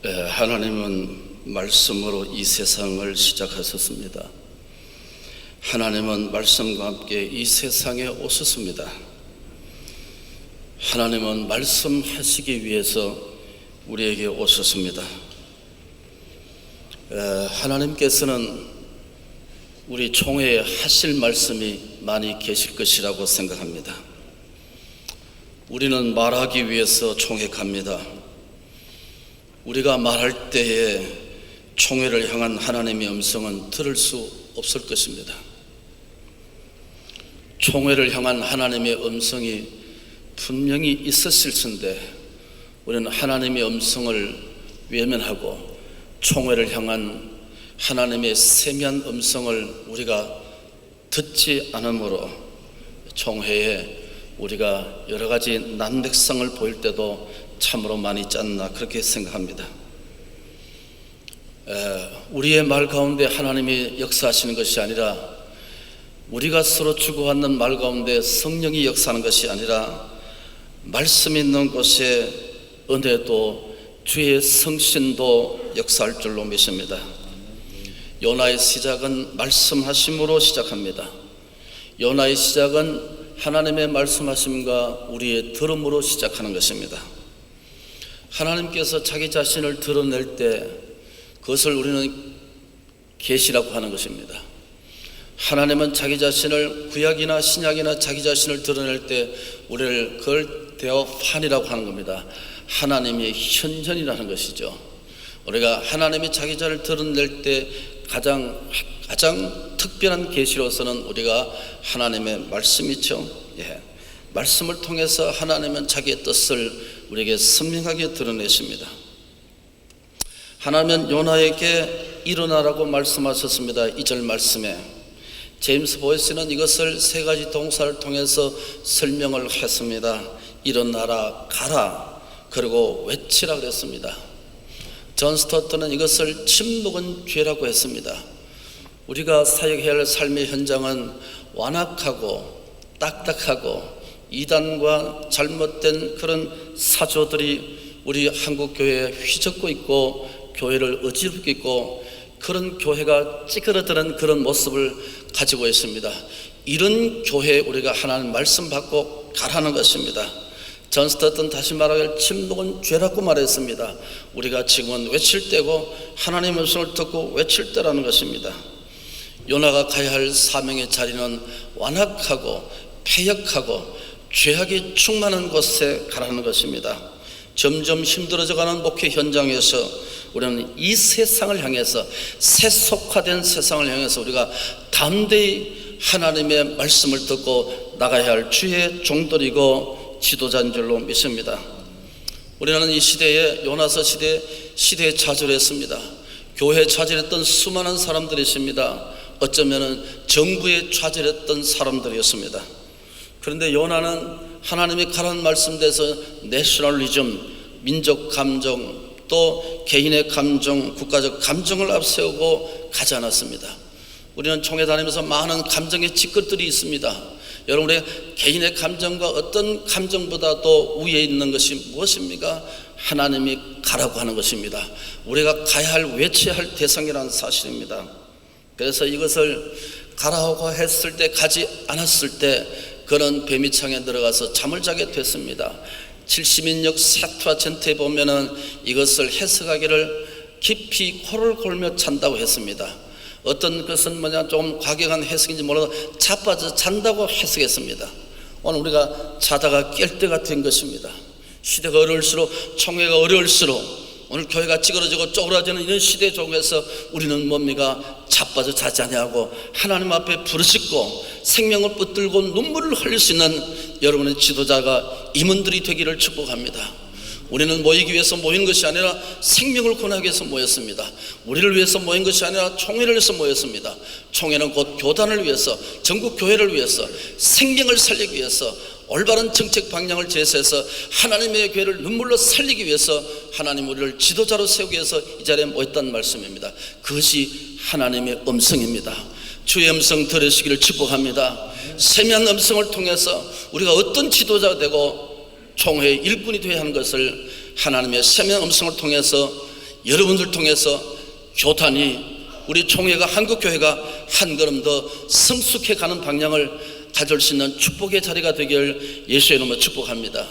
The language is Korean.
하나님은 말씀으로 이 세상을 시작하셨습니다. 하나님은 말씀과 함께 이 세상에 오셨습니다. 하나님은 말씀하시기 위해서 우리에게 오셨습니다. 하나님께서는 우리 총회에 하실 말씀이 많이 계실 것이라고 생각합니다. 우리는 말하기 위해서 총회 갑니다. 우리가 말할 때에 총회를 향한 하나님의 음성은 들을 수 없을 것입니다. 총회를 향한 하나님의 음성이 분명히 있었을 텐데 우리는 하나님의 음성을 외면하고 총회를 향한 하나님의 세미한 음성을 우리가 듣지 않으므로 총회에 우리가 여러 가지 난백성을 보일 때도 참으로 많이 있지 않나 그렇게 생각합니다. 우리의 말 가운데 하나님이 역사하시는 것이 아니라 우리가 서로 주고받는 말 가운데 성령이 역사하는 것이 아니라 말씀 있는 곳에 은혜도 주의 성신도 역사할 줄로 믿습니다. 요나의 시작은 말씀하심으로 시작합니다. 요나의 시작은 하나님의 말씀하심과 우리의 들음으로 시작하는 것입니다. 하나님께서 자기 자신을 드러낼 때 그것을 우리는 계시라고 하는 것입니다. 하나님은 자기 자신을 구약이나 신약이나 자기 자신을 드러낼 때 우리를 그걸 데오판이라고 하는 겁니다. 하나님의 현현이라는 것이죠. 우리가 하나님이 자기 자신을 드러낼 때 가장 특별한 계시로서는 우리가 하나님의 말씀이죠. 말씀을 통해서 하나님은 자기의 뜻을 우리에게 선명하게 드러내십니다. 하나님은 요나에게 일어나라고 말씀하셨습니다. 2절 말씀에 제임스 보이스는 이것을 세 가지 동사를 통해서 설명을 했습니다. 일어나라, 가라, 그리고 외치라 그랬습니다. 존 스토트는 이것을 침묵은 죄라고 했습니다. 우리가 사역해야 할 삶의 현장은 완악하고 딱딱하고 이단과 잘못된 그런 사조들이 우리 한국 교회에 휘젓고 있고 교회를 어지럽고 있고 그런 교회가 찌그러드는 그런 모습을 가지고 있습니다. 이런 교회에 우리가 하나님 말씀 받고 가라는 것입니다. 존 스토트는 다시 말하길 침묵은 죄라고 말했습니다. 우리가 지금은 외칠 때고 하나님의 말씀을 듣고 외칠 때라는 것입니다. 요나가 가야 할 사명의 자리는 완악하고 패역하고 죄악이 충만한 곳에 가라는 것입니다. 점점 힘들어져가는 목회 현장에서 우리는 이 세상을 향해서 세속화된 세상을 향해서 우리가 담대히 하나님의 말씀을 듣고 나가야 할 주의 종들이고 지도자인 줄로 믿습니다. 우리는 이 시대에 요나서 시대에 좌절했습니다. 교회에 좌절했던 수많은 사람들이 있습니다. 어쩌면 정부에 좌절했던 사람들이었습니다. 그런데 요나는 하나님이 가라는 말씀대에서 내셔널리즘, 민족 감정, 또 개인의 감정, 국가적 감정을 앞세우고 가지 않았습니다. 우리는 총회 다니면서 많은 감정의 직것들이 있습니다. 여러분, 우리 개인의 감정과 어떤 감정보다도 위에 있는 것이 무엇입니까? 하나님이 가라고 하는 것입니다. 우리가 가야 할, 외쳐야 할 대상이라는 사실입니다. 그래서 이것을 가라고 했을 때, 가지 않았을 때 그는 뱀이창에 들어가서 잠을 자게 됐습니다. 70인역 세투아젠트에 보면은 이것을 해석하기를 깊이 코를 골며 잔다고 했습니다. 어떤 것은 좀 과격한 해석인지 몰라도 자빠져 잔다고 해석했습니다. 오늘 우리가 자다가 깰 때가 된 것입니다. 시대가 어려울수록, 총회가 어려울수록, 오늘 교회가 찌그러지고 쪼그라지는 이런 시대 속에서 우리는 뭡니까? 자빠져 자지 아니하고 하나님 앞에 부르짖고 생명을 붙들고 눈물을 흘릴 수 있는 여러분의 지도자가 임원들이 되기를 축복합니다. 우리는 모이기 위해서 모이는 것이 아니라 생명을 권하기 위해서 모였습니다. 우리를 위해서 모인 것이 아니라 총회를 위해서 모였습니다. 총회는 곧 교단을 위해서, 전국 교회를 위해서, 생명을 살리기 위해서, 올바른 정책 방향을 제시해서 하나님의 교회를 눈물로 살리기 위해서 하나님 우리를 지도자로 세우기 위해서 이 자리에 모였다는 말씀입니다. 그것이 하나님의 음성입니다. 주의 음성 들으시기를 축복합니다. 세미한 음성을 통해서 우리가 어떤 지도자가 되고 총회의 일꾼이 되어야 하는 것을 하나님의 세미한 음성을 통해서 여러분들 통해서 교단이 우리 총회가 한국교회가 한 걸음 더 성숙해 가는 방향을 가질 수 있는 축복의 자리가 되길 예수의 이름으로 축복합니다.